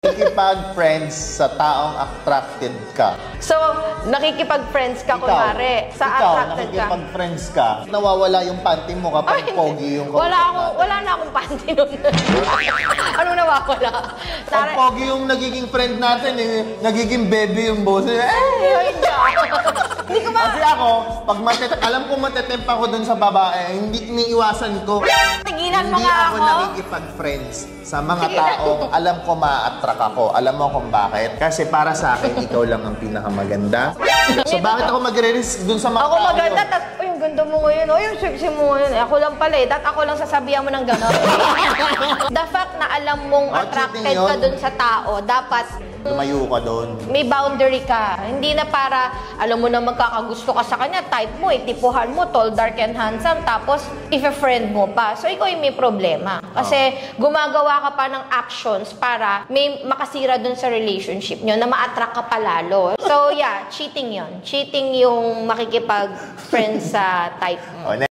Nakikipag-friends sa taong attracted ka. So, nakikipag-friends ka kunwari sa attracted ka. Nakikipag-friends ka, nawawala yung panty mo kapag pogi yung wala na akong panty nun. Anong nawawala? Pag pogi yung nagiging friend natin, nagiging baby yung boses. Hindi ko ba? Kasi ako, pag alam ko matetemp ako dun sa babae, hindi iniiwasan ko. Tigilan mo Hindi nga ako ako. nakikipag-friends sa mga taong alam ko ma-attract ako. Alam mo kung bakit? Kasi para sa akin, ikaw lang ang pinakamaganda. So bakit ako magre-risk dun sa mga Ako tao maganda, yun? tapos, yung ganda mo ngayon, yung sexy mo ngayon. Ako lang pala eh, ako lang sasabihan mo ng gano'n. The fact na alam mong attracted ka dun sa tao, dapat lumayo ka doon. may boundary ka. Hindi na para, alam mo na magkakagusto ka sa kanya, type mo, tipuhan mo, tall, dark, and handsome, tapos if-a-friend mo pa. So, ikaw yung may problema. Kasi gumagawa ka pa ng actions para may makasira dun sa relationship nyo, na ma-attract ka pa lalo. So, yeah, cheating yon. Cheating yung makikipag-friend sa type mo.